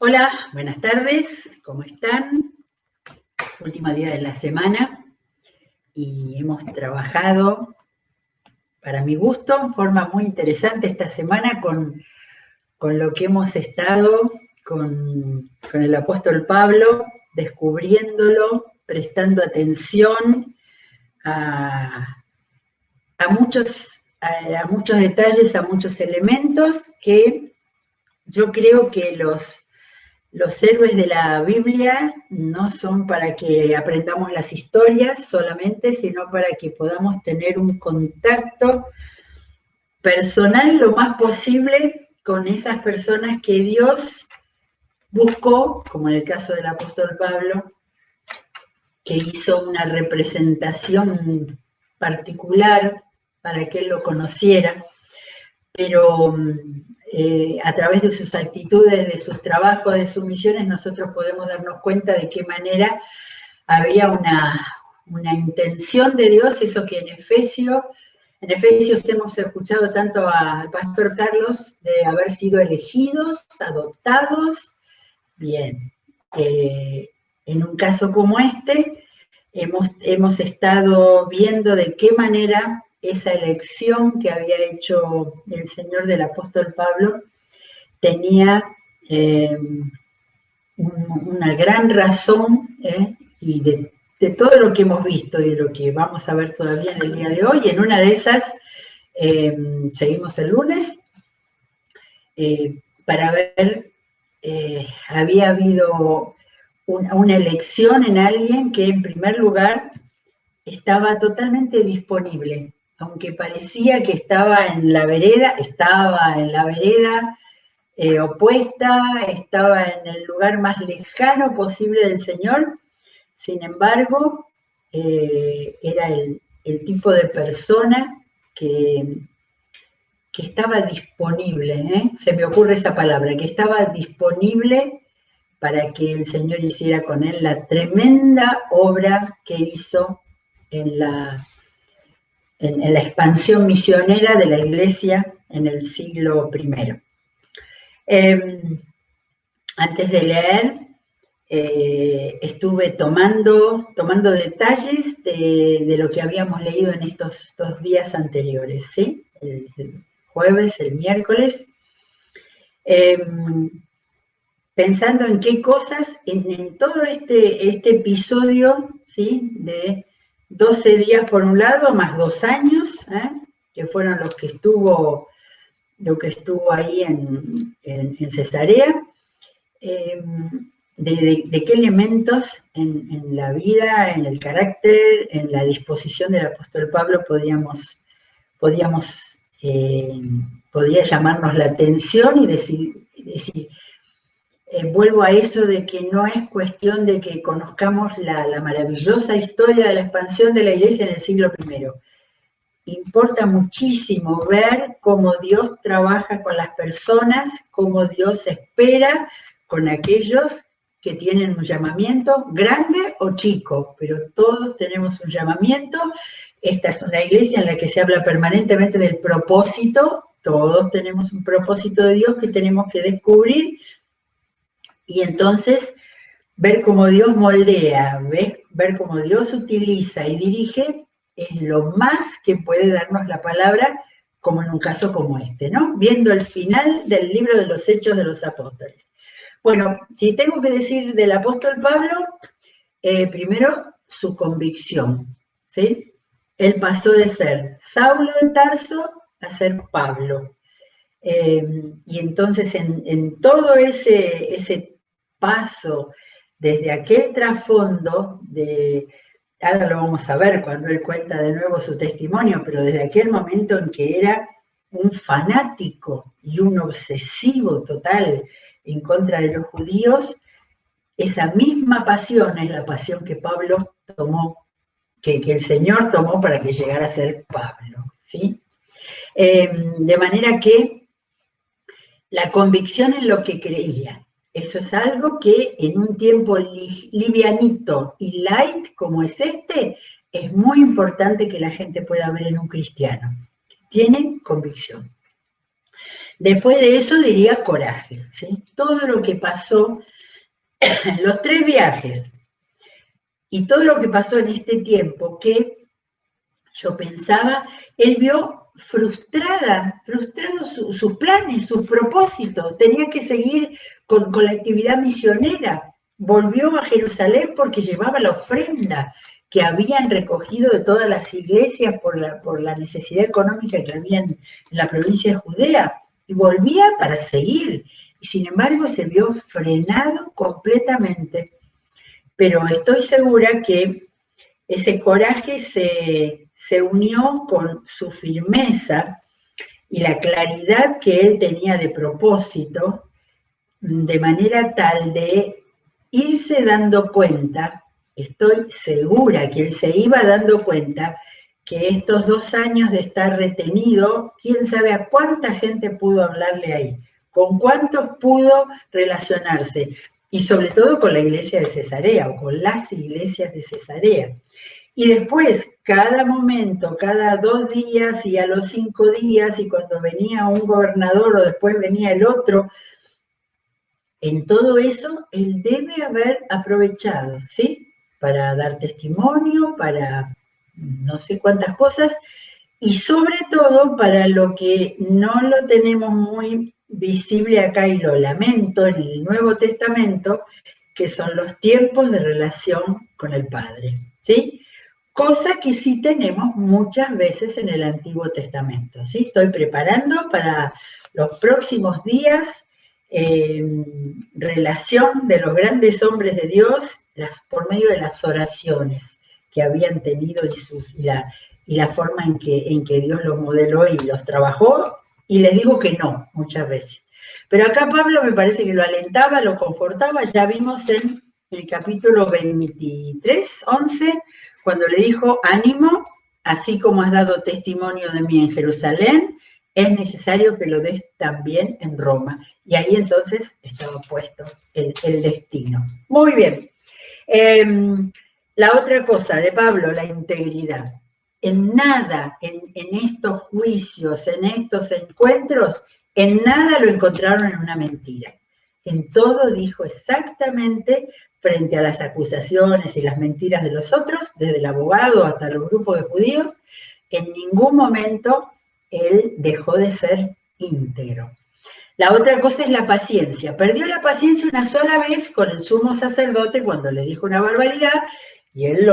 Hola, buenas tardes, ¿cómo están? Último día de la semana y hemos trabajado, para mi gusto, en forma muy interesante esta semana con lo que hemos estado con el apóstol Pablo, descubriéndolo, prestando atención a muchos detalles, a muchos elementos que yo creo que los héroes de la Biblia no son para que aprendamos las historias solamente, sino para que podamos tener un contacto personal lo más posible con esas personas que Dios buscó, como en el caso del apóstol Pablo, que hizo una representación particular para que él lo conociera, pero a través de sus actitudes, de sus trabajos, de sus misiones, nosotros podemos darnos cuenta de qué manera había una intención de Dios, eso que en Efesios hemos escuchado tanto al pastor Carlos, de haber sido elegidos, adoptados. Bien, en un caso como este, hemos estado viendo de qué manera esa elección que había hecho el Señor del apóstol Pablo tenía una gran razón, y de todo lo que hemos visto y de lo que vamos a ver todavía en el día de hoy. En una de esas, seguimos el lunes, para ver, había habido una elección en alguien que en primer lugar estaba totalmente disponible, aunque parecía que estaba en la vereda opuesta, estaba en el lugar más lejano posible del Señor. Sin embargo, era el tipo de persona que estaba disponible, se me ocurre esa palabra, que estaba disponible para que el Señor hiciera con él la tremenda obra que hizo en la expansión misionera de la Iglesia en el siglo I. Antes de leer, estuve tomando detalles de lo que habíamos leído en estos 2 días anteriores, ¿sí? El jueves, el miércoles, pensando en qué cosas, en todo este episodio, ¿sí? De 12 días por un lado, más 2 años, que fueron lo que estuvo ahí en Cesarea, de qué elementos en la vida, en el carácter, en la disposición del apóstol Pablo podía llamarnos la atención y decir, vuelvo a eso de que no es cuestión de que conozcamos la maravillosa historia de la expansión de la Iglesia en el siglo I. Importa muchísimo ver cómo Dios trabaja con las personas, cómo Dios espera con aquellos que tienen un llamamiento, grande o chico, pero todos tenemos un llamamiento. Esta es una iglesia en la que se habla permanentemente del propósito, todos tenemos un propósito de Dios que tenemos que descubrir, y entonces ver cómo Dios moldea, ver cómo Dios utiliza y dirige, es lo más que puede darnos la palabra, como en un caso como este, ¿no? Viendo el final del libro de los Hechos de los Apóstoles. Bueno, si tengo que decir del apóstol Pablo, primero su convicción, ¿sí? Él pasó de ser Saulo de Tarso a ser Pablo. Y entonces en todo ese paso, desde aquel trasfondo ahora lo vamos a ver cuando él cuenta de nuevo su testimonio, pero desde aquel momento en que era un fanático y un obsesivo total en contra de los judíos, esa misma pasión es la pasión que Pablo tomó, que el Señor tomó para que llegara a ser Pablo, ¿sí? De manera que la convicción en lo que creía, eso es algo que en un tiempo livianito y light como es este, es muy importante que la gente pueda ver en un cristiano. Tiene convicción. Después de eso diría coraje, ¿sí? Todo lo que pasó, los 3 viajes y todo lo que pasó en este tiempo que yo pensaba, él vio frustrados sus planes, sus propósitos, tenía que seguir con la actividad misionera. Volvió a Jerusalén porque llevaba la ofrenda que habían recogido de todas las iglesias por la necesidad económica que había en la provincia de Judea, y volvía para seguir, y sin embargo se vio frenado completamente. Pero estoy segura que ese coraje se unió con su firmeza y la claridad que él tenía de propósito, de manera tal de irse dando cuenta, estoy segura que él se iba dando cuenta que estos 2 años de estar retenido, quién sabe a cuánta gente pudo hablarle ahí, con cuántos pudo relacionarse, y sobre todo con la iglesia de Cesarea o con las iglesias de Cesarea. Y después, cada momento, cada 2 días y a los 5 días, y cuando venía un gobernador o después venía el otro, en todo eso él debe haber aprovechado, ¿sí? Para dar testimonio, para no sé cuántas cosas, y sobre todo para lo que no lo tenemos muy visible acá, y lo lamento, en el Nuevo Testamento, que son los tiempos de relación con el Padre, ¿sí? Cosa que sí tenemos muchas veces en el Antiguo Testamento, ¿sí? Estoy preparando para los próximos días relación de los grandes hombres de Dios por medio de las oraciones que habían tenido y la forma en que Dios los modeló y los trabajó, y les digo que no, muchas veces. Pero acá Pablo me parece que lo alentaba, lo confortaba, ya vimos en el capítulo 23, 11, cuando le dijo, ánimo, así como has dado testimonio de mí en Jerusalén, es necesario que lo des también en Roma. Y ahí entonces estaba puesto el destino. Muy bien. La otra cosa de Pablo, la integridad. En nada, en estos juicios, en estos encuentros, en nada lo encontraron en una mentira. En todo dijo exactamente, frente a las acusaciones y las mentiras de los otros, desde el abogado hasta los grupos de judíos, en ningún momento él dejó de ser íntegro. La otra cosa es la paciencia. Perdió la paciencia una sola vez con el sumo sacerdote cuando le dijo una barbaridad, y él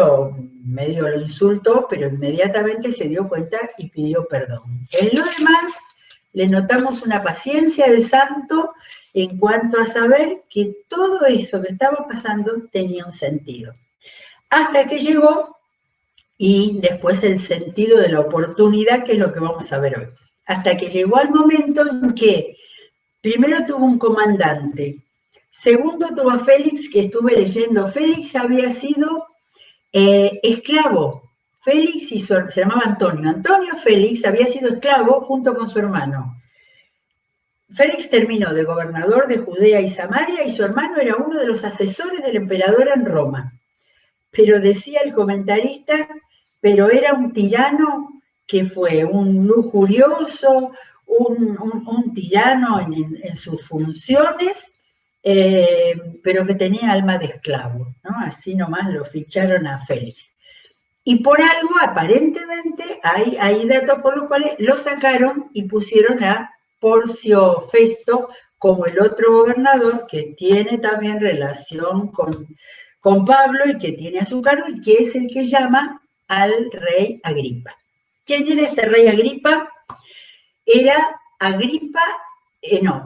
medio lo insultó, pero inmediatamente se dio cuenta y pidió perdón. En lo demás, le notamos una paciencia de santo en cuanto a saber que todo eso que estaba pasando tenía un sentido. Hasta que llegó, y después el sentido de la oportunidad, que es lo que vamos a ver hoy. Hasta que llegó al momento en que primero tuvo un comandante, segundo tuvo a Félix, que estuve leyendo. Félix había sido esclavo. Félix se llamaba Antonio. Antonio Félix había sido esclavo junto con su hermano. Félix terminó de gobernador de Judea y Samaria, y su hermano era uno de los asesores del emperador en Roma. Pero decía el comentarista, pero era un tirano que fue un lujurioso, un tirano en sus funciones, pero que tenía alma de esclavo, ¿no? Así nomás lo ficharon a Félix. Y por algo, aparentemente, hay datos por los cuales lo sacaron y pusieron a Porcio Festo como el otro gobernador que tiene también relación con Pablo y que tiene a su cargo, y que es el que llama al rey Agripa. ¿Quién era este rey Agripa? Era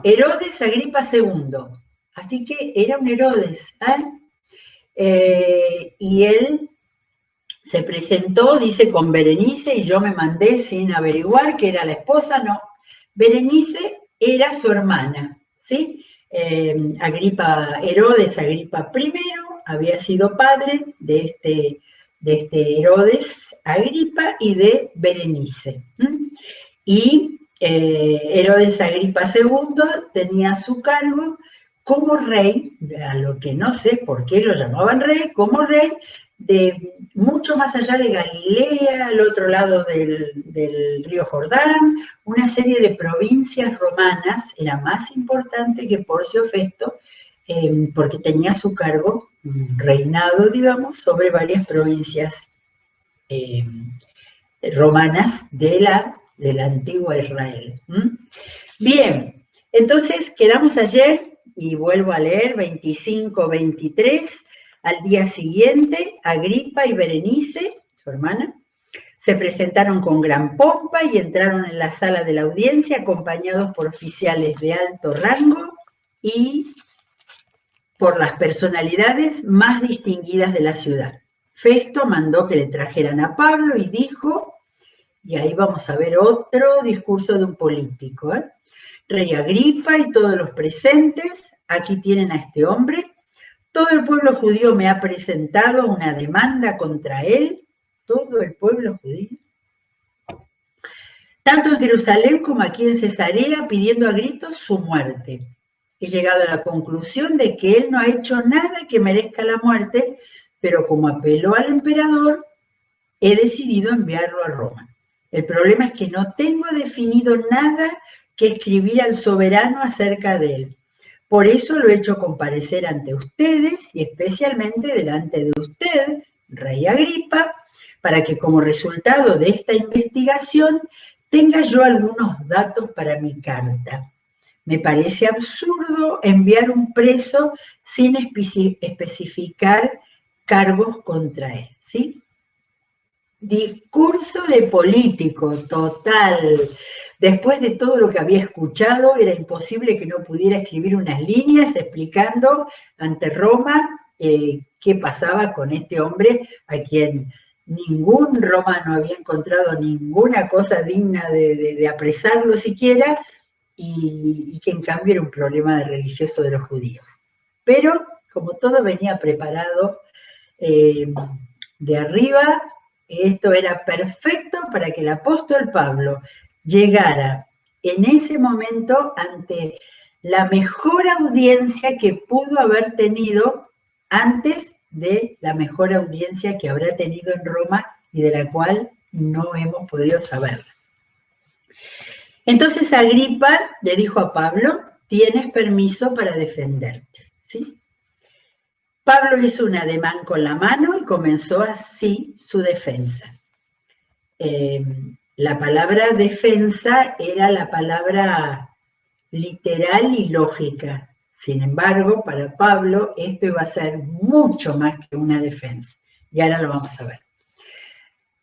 Herodes Agripa II. Así que era un Herodes, y él se presentó, dice, con Berenice, y yo me mandé sin averiguar que era la esposa. No, Berenice era su hermana, ¿sí? Herodes Agripa I había sido padre de este Herodes Agripa y de Berenice. Y Herodes Agripa II tenía a su cargo como rey, a lo que no sé por qué lo llamaban rey, como rey mucho más allá de Galilea, al otro lado del río Jordán, una serie de provincias romanas, era más importante que Porcio Festo, porque tenía a su cargo un reinado, digamos, sobre varias provincias romanas de la antigua Israel. Bien, entonces quedamos ayer, y vuelvo a leer, 25-23, al día siguiente, Agripa y Berenice, su hermana, se presentaron con gran pompa y entraron en la sala de la audiencia acompañados por oficiales de alto rango y por las personalidades más distinguidas de la ciudad. Festo mandó que le trajeran a Pablo y dijo, y ahí vamos a ver otro discurso de un político, Rey Agripa y todos los presentes, aquí tienen a este hombre. Todo el pueblo judío me ha presentado una demanda contra él. Todo el pueblo judío. Tanto en Jerusalén como aquí en Cesarea, pidiendo a gritos su muerte. He llegado a la conclusión de que él no ha hecho nada que merezca la muerte, pero como apeló al emperador, he decidido enviarlo a Roma. El problema es que no tengo definido nada que escribir al soberano acerca de él. Por eso lo he hecho comparecer ante ustedes y especialmente delante de usted, Rey Agripa, para que como resultado de esta investigación tenga yo algunos datos para mi carta. Me parece absurdo enviar un preso sin especificar cargos contra él, ¿sí? Discurso de político, total. Después de todo lo que había escuchado, era imposible que no pudiera escribir unas líneas explicando ante Roma qué pasaba con este hombre a quien ningún romano había encontrado ninguna cosa digna de apresarlo siquiera y que en cambio era un problema religioso de los judíos. Pero como todo venía preparado de arriba, esto era perfecto para que el apóstol Pablo llegara en ese momento ante la mejor audiencia que pudo haber tenido antes de la mejor audiencia que habrá tenido en Roma y de la cual no hemos podido saber. Entonces Agripa le dijo a Pablo, tienes permiso para defenderte, ¿sí? Pablo hizo un ademán con la mano y comenzó así su defensa. La palabra defensa era la palabra literal y lógica. Sin embargo, para Pablo esto iba a ser mucho más que una defensa. Y ahora lo vamos a ver.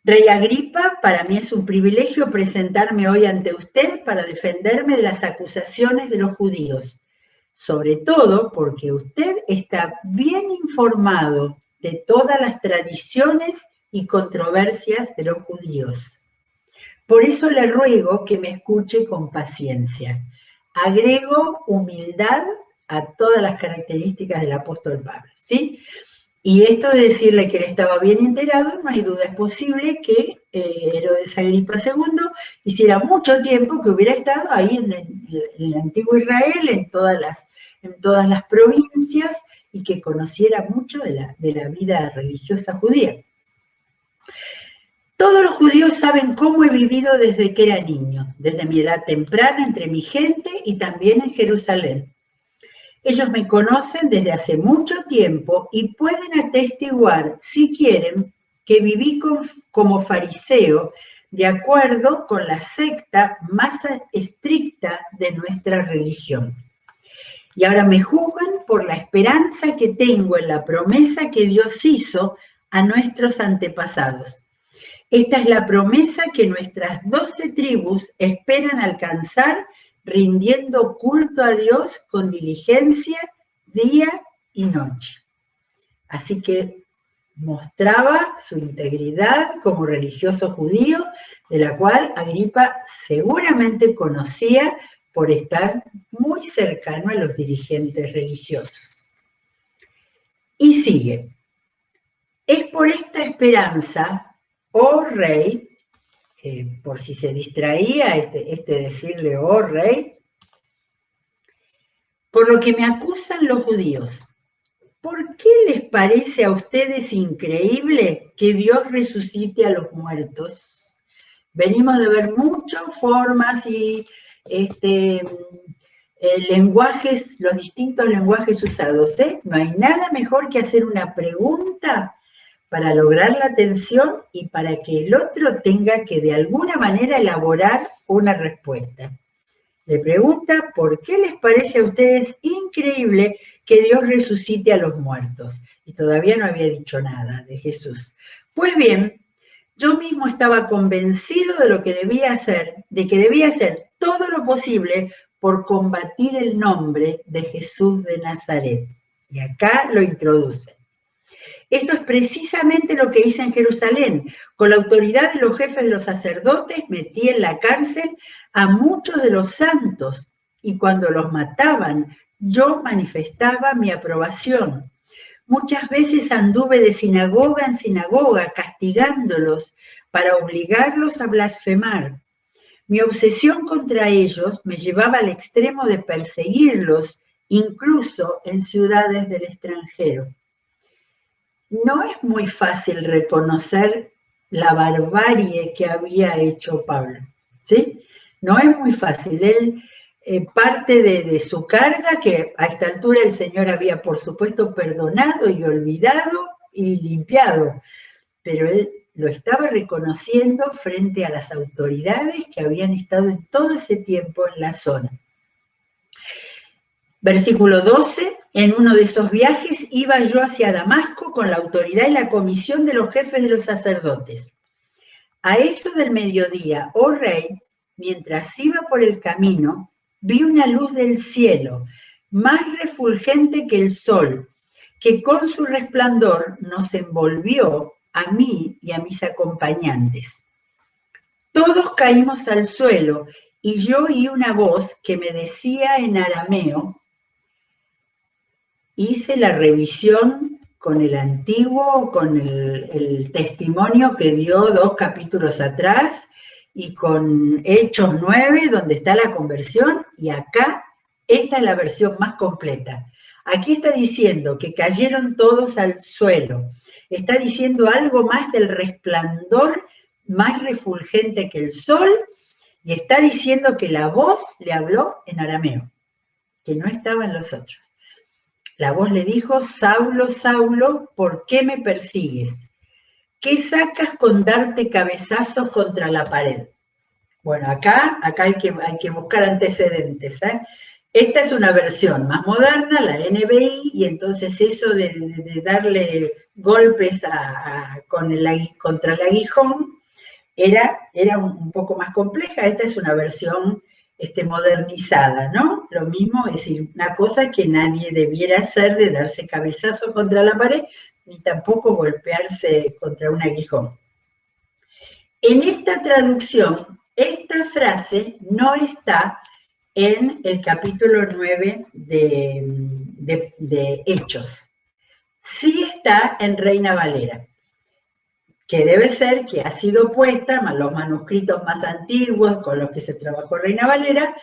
Rey Agripa, para mí es un privilegio presentarme hoy ante usted para defenderme de las acusaciones de los judíos, sobre todo porque usted está bien informado de todas las tradiciones y controversias de los judíos. Por eso le ruego que me escuche con paciencia. Agrego humildad a todas las características del apóstol Pablo, ¿sí? Y esto de decirle que él estaba bien enterado, no hay duda, es posible que Herodes Agripa II hiciera mucho tiempo que hubiera estado ahí en el antiguo Israel, en todas las provincias, y que conociera mucho de la vida religiosa judía. Todos los judíos saben cómo he vivido desde que era niño, desde mi edad temprana entre mi gente y también en Jerusalén. Ellos me conocen desde hace mucho tiempo y pueden atestiguar, si quieren, que viví como fariseo de acuerdo con la secta más estricta de nuestra religión. Y ahora me juzgan por la esperanza que tengo en la promesa que Dios hizo a nuestros antepasados. Esta es la promesa que nuestras 12 tribus esperan alcanzar rindiendo culto a Dios con diligencia día y noche. Así que mostraba su integridad como religioso judío, de la cual Agripa seguramente conocía por estar muy cercano a los dirigentes religiosos. Y sigue. Es por esta esperanza, oh rey, por si se distraía decirle, oh rey, por lo que me acusan los judíos. ¿por qué les parece a ustedes increíble que Dios resucite a los muertos? Venimos de ver muchas formas y lenguajes, los distintos lenguajes usados, ¿eh? No hay nada mejor que hacer una pregunta para lograr la atención y para que el otro tenga que de alguna manera elaborar una respuesta. Le pregunta, ¿por qué les parece a ustedes increíble que Dios resucite a los muertos? Y todavía no había dicho nada de Jesús. Pues bien, yo mismo estaba convencido de lo que debía hacer, de que debía hacer todo lo posible por combatir el nombre de Jesús de Nazaret. Y acá lo introduce. Eso es precisamente lo que hice en Jerusalén. Con la autoridad de los jefes de los sacerdotes metí en la cárcel a muchos de los santos y cuando los mataban yo manifestaba mi aprobación. Muchas veces anduve de sinagoga en sinagoga castigándolos para obligarlos a blasfemar. Mi obsesión contra ellos me llevaba al extremo de perseguirlos, incluso en ciudades del extranjero. No es muy fácil reconocer la barbarie que había hecho Pablo, ¿sí? No es muy fácil. Él parte de su carga, que a esta altura el Señor había, por supuesto, perdonado y olvidado y limpiado, pero él lo estaba reconociendo frente a las autoridades que habían estado en todo ese tiempo en la zona. Versículo 12, en uno de esos viajes iba yo hacia Damasco con la autoridad y la comisión de los jefes de los sacerdotes. A eso del mediodía, oh rey, mientras iba por el camino, vi una luz del cielo, más refulgente que el sol, que con su resplandor nos envolvió a mí y a mis acompañantes. Todos caímos al suelo y yo oí una voz que me decía en arameo. Hice la revisión con el antiguo, con el testimonio que dio 2 capítulos atrás y con Hechos 9, donde está la conversión, y acá esta es la versión más completa. Aquí está diciendo que cayeron todos al suelo, está diciendo algo más del resplandor más refulgente que el sol, y está diciendo que la voz le habló en arameo, que no estaba en los otros. La voz le dijo, Saulo, Saulo, ¿por qué me persigues? ¿Qué sacas con darte cabezazos contra la pared? Bueno, acá hay que buscar antecedentes, ¿eh? Esta es una versión más moderna, la NBI, y entonces eso de darle golpes contra el aguijón era un poco más compleja. Esta es una versión modernizada, ¿no? Lo mismo, es decir, una cosa que nadie debiera hacer de darse cabezazo contra la pared, ni tampoco golpearse contra un aguijón. En esta traducción, esta frase no está en el capítulo 9 de Hechos. Sí está en Reina Valera, que debe ser que ha sido puesta, más los manuscritos más antiguos con los que se trabajó Reina Valera,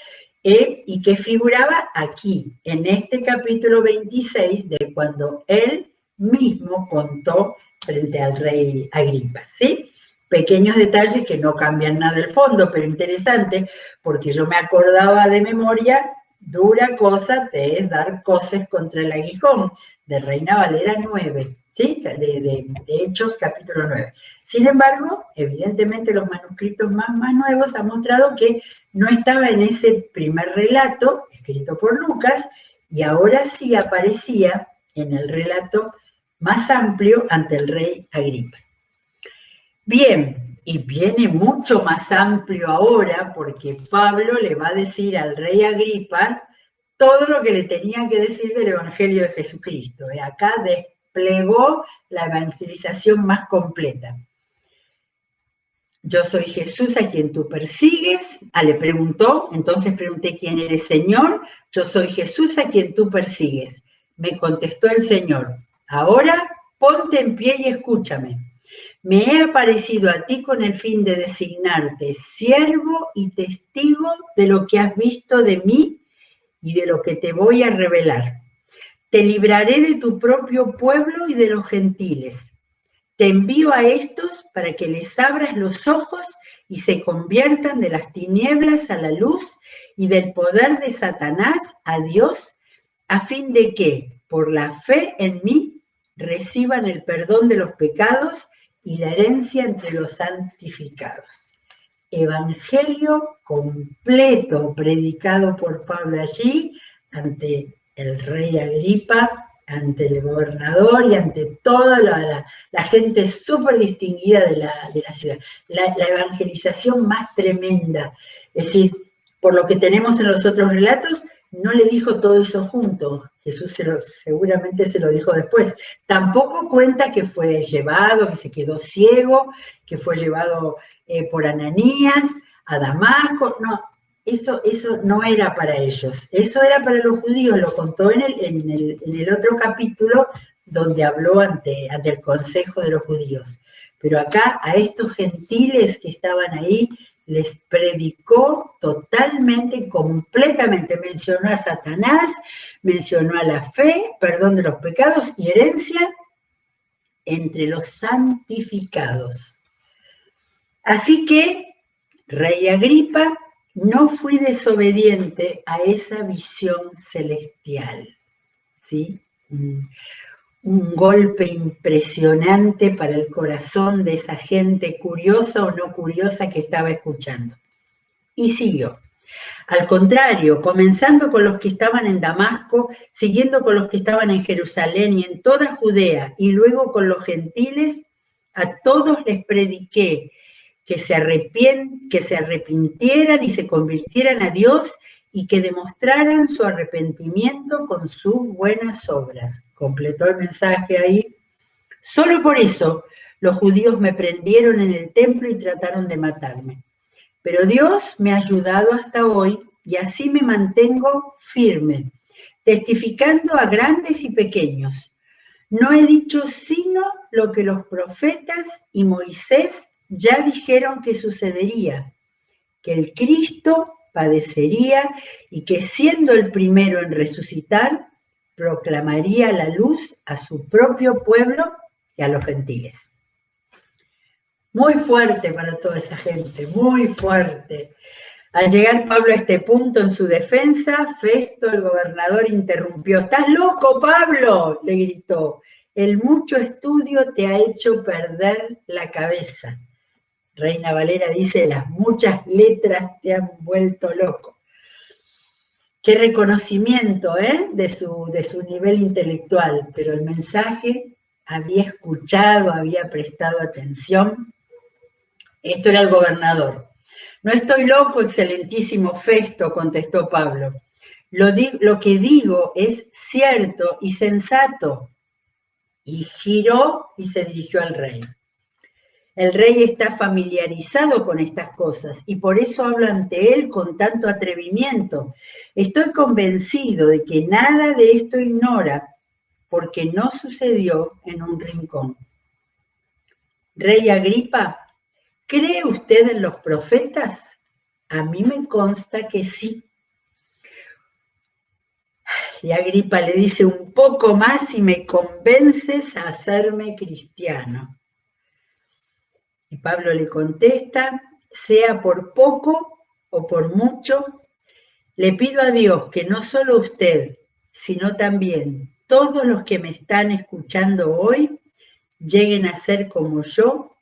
y que figuraba aquí, en este capítulo 26, de cuando él mismo contó frente al rey Agripa, ¿sí? Pequeños detalles que no cambian nada del fondo, pero interesante, porque yo me acordaba de memoria, dura cosa te es dar coces contra el aguijón, de Reina Valera 9, ¿sí? De Hechos capítulo 9. Sin embargo, evidentemente los manuscritos más nuevos han mostrado que no estaba en ese primer relato, escrito por Lucas, y ahora sí aparecía en el relato más amplio ante el rey Agripa. Bien, y viene mucho más amplio ahora porque Pablo le va a decir al rey Agripa todo lo que le tenía que decir del Evangelio de Jesucristo. Acá desplegó la evangelización más completa. Yo soy Jesús a quien tú persigues. Le preguntó, entonces pregunté, ¿quién eres, Señor? Yo soy Jesús a quien tú persigues. Me contestó el Señor, ahora ponte en pie y escúchame. Me he aparecido a ti con el fin de designarte siervo y testigo de lo que has visto de mí y de lo que te voy a revelar. te libraré de tu propio pueblo y de los gentiles. Te envío a estos para que les abras los ojos y se conviertan de las tinieblas a la luz y del poder de Satanás a Dios, a fin de que, por la fe en mí, reciban el perdón de los pecados y la herencia entre los santificados. Evangelio completo predicado por Pablo allí ante el rey Agripa, ante el gobernador y ante toda la gente súper distinguida de la ciudad. La evangelización más tremenda. Es decir, por lo que tenemos en los otros relatos, no le dijo todo eso junto. Jesús seguramente se lo dijo después. Tampoco cuenta que fue llevado, que se quedó ciego, que fue llevado por Ananías a Damasco. No, eso no era para ellos, eso era para los judíos. Lo contó en el otro capítulo donde habló ante el consejo de los judíos. Pero acá a estos gentiles que estaban ahí les predicó totalmente, completamente. Mencionó a Satanás, mencionó a la fe, perdón de los pecados y herencia entre los santificados. Así que, rey Agripa, no fui desobediente a esa visión celestial, ¿sí? Un golpe impresionante para el corazón de esa gente curiosa o no curiosa que estaba escuchando. Y siguió. Al contrario, comenzando con los que estaban en Damasco, siguiendo con los que estaban en Jerusalén y en toda Judea, y luego con los gentiles, a todos les prediqué que se arrepintieran y se convirtieran a Dios y que demostraran su arrepentimiento con sus buenas obras. Completó el mensaje ahí. Solo por eso los judíos me prendieron en el templo y trataron de matarme. Pero Dios me ha ayudado hasta hoy y así me mantengo firme, testificando a grandes y pequeños. No he dicho sino lo que los profetas y Moisés ya dijeron que sucedería, que el Cristo padecería y que siendo el primero en resucitar, proclamaría la luz a su propio pueblo y a los gentiles. Muy fuerte para toda esa gente, muy fuerte. Al llegar Pablo a este punto en su defensa, Festo, el gobernador, interrumpió. «¡Estás loco, Pablo!», le gritó. «El mucho estudio te ha hecho perder la cabeza». Reina Valera dice, las muchas letras te han vuelto loco. Qué reconocimiento de su nivel intelectual, pero el mensaje había escuchado, había prestado atención. Esto era el gobernador. «No estoy loco, excelentísimo Festo», contestó Pablo. Lo que digo es cierto y sensato. Y giró y se dirigió al rey. El rey está familiarizado con estas cosas y por eso hablo ante él con tanto atrevimiento. Estoy convencido de que nada de esto ignora, porque no sucedió en un rincón. Rey Agripa, ¿cree usted en los profetas? A mí me consta que sí. Y Agripa le dice, un poco más y me convences a hacerme cristiano. Y Pablo le contesta, sea por poco o por mucho, le pido a Dios que no solo usted, sino también todos los que me están escuchando hoy, lleguen a ser como yo,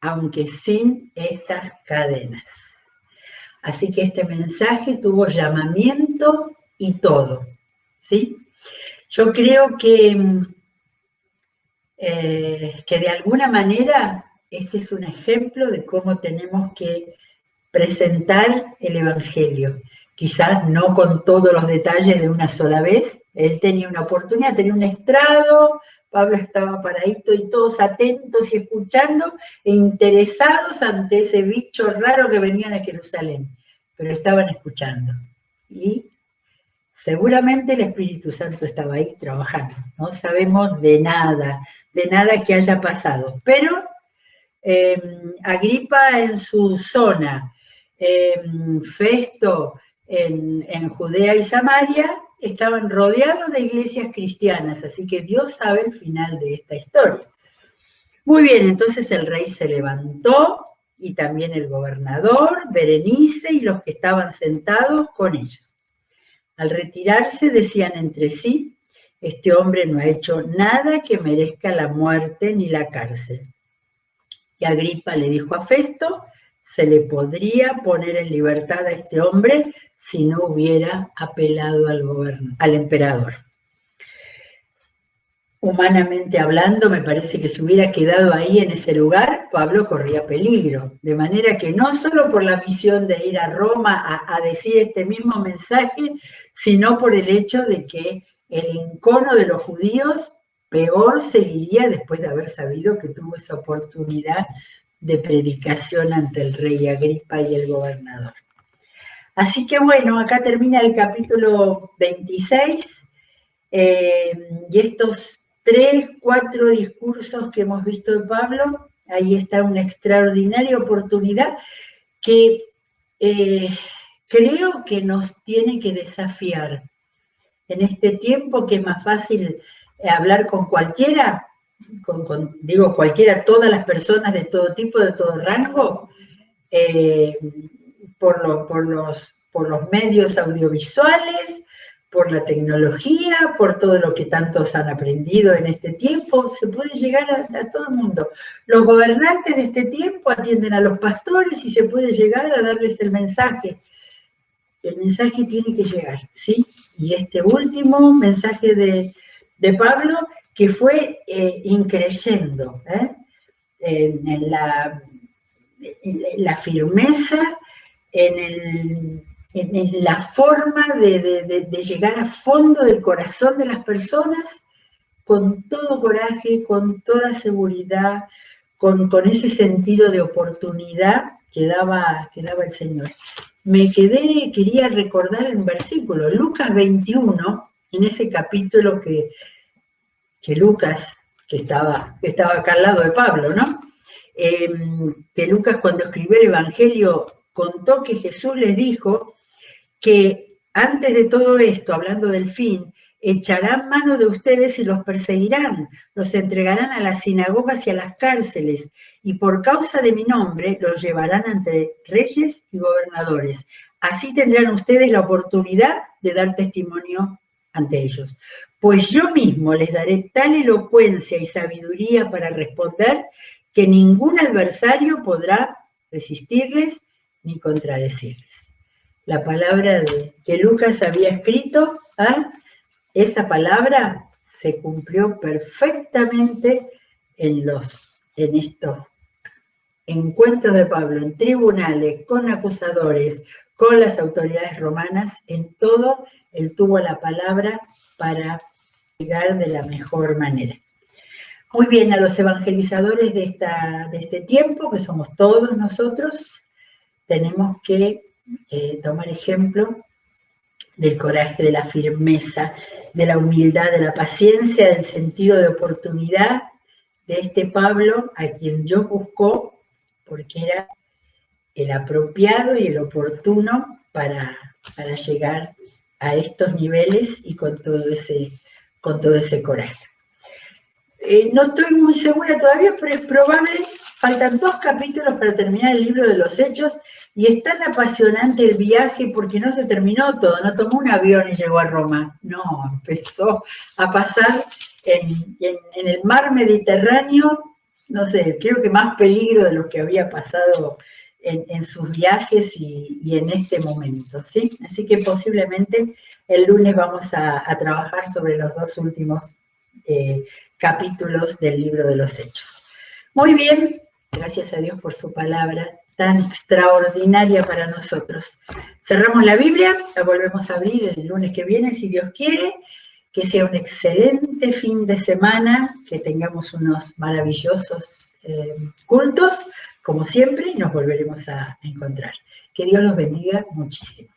aunque sin estas cadenas. Así que este mensaje tuvo llamamiento y todo, ¿sí? Yo creo que de alguna manera este es un ejemplo de cómo tenemos que presentar el Evangelio. Quizás no con todos los detalles de una sola vez. Él tenía una oportunidad, tenía un estrado, Pablo estaba paradito y todos atentos y escuchando e interesados ante ese bicho raro que venían a Jerusalén. Pero estaban escuchando. Y seguramente el Espíritu Santo estaba ahí trabajando. No sabemos de nada que haya pasado. Pero Agripa en su zona, Festo en Judea y Samaria, estaban rodeados de iglesias cristianas, así que Dios sabe el final de esta historia. Muy bien, entonces el rey se levantó y también el gobernador, Berenice y los que estaban sentados con ellos. Al retirarse decían entre sí, este hombre no ha hecho nada que merezca la muerte ni la cárcel. Y Agripa le dijo a Festo, se le podría poner en libertad a este hombre si no hubiera apelado al emperador. Humanamente hablando, me parece que si hubiera quedado ahí en ese lugar, Pablo corría peligro. De manera que no solo por la misión de ir a Roma a decir este mismo mensaje, sino por el hecho de que el encono de los judíos peor seguiría después de haber sabido que tuvo esa oportunidad de predicación ante el rey Agripa y el gobernador. Así que bueno, acá termina el capítulo 26 y estos 3, 4 discursos que hemos visto de Pablo, ahí está una extraordinaria oportunidad que creo que nos tiene que desafiar. En este tiempo que es más fácil hablar con cualquiera, digo cualquiera, todas las personas de todo tipo, de todo rango, por los medios audiovisuales, por la tecnología, por todo lo que tantos han aprendido en este tiempo, se puede llegar a todo el mundo. Los gobernantes de este tiempo atienden a los pastores y se puede llegar a darles el mensaje. El mensaje tiene que llegar, ¿sí? Y este último mensaje de Pablo, que fue increyendo, en la firmeza, en la forma de llegar a fondo del corazón de las personas, con todo coraje, con toda seguridad, con ese sentido de oportunidad que daba el Señor. Quería recordar un versículo, Lucas 21, en ese capítulo que Lucas, que estaba acá al lado de Pablo, ¿no? Que Lucas, cuando escribió el Evangelio, contó que Jesús les dijo que antes de todo esto, hablando del fin, echarán mano de ustedes y los perseguirán, los entregarán a las sinagogas y a las cárceles, y por causa de mi nombre los llevarán ante reyes y gobernadores. Así tendrán ustedes la oportunidad de dar testimonio ante ellos. Pues yo mismo les daré tal elocuencia y sabiduría para responder que ningún adversario podrá resistirles ni contradecirles. La palabra que Lucas había escrito, esa palabra se cumplió perfectamente en estos encuentros de Pablo, en tribunales, con acusadores, con las autoridades romanas, en todo él tuvo la palabra para llegar de la mejor manera. Muy bien, a los evangelizadores de este tiempo, que somos todos nosotros, tenemos que tomar ejemplo del coraje, de la firmeza, de la humildad, de la paciencia, del sentido de oportunidad de este Pablo, a quien Dios buscó, porque era el apropiado y el oportuno para llegar a estos niveles y con todo ese coraje. No estoy muy segura todavía, pero es probable, faltan 2 capítulos para terminar el libro de los Hechos, y es tan apasionante el viaje porque no se terminó todo, no tomó un avión y llegó a Roma, no, empezó a pasar en el mar Mediterráneo, no sé, creo que más peligro de lo que había pasado en sus viajes y en este momento, ¿sí? Así que posiblemente el lunes vamos a trabajar sobre los 2 últimos capítulos del libro de los Hechos. Muy bien, gracias a Dios por su palabra tan extraordinaria para nosotros. Cerramos la Biblia, la volvemos a abrir el lunes que viene, si Dios quiere. Que sea un excelente fin de semana, que tengamos unos maravillosos cultos, como siempre, y nos volveremos a encontrar. Que Dios los bendiga muchísimo.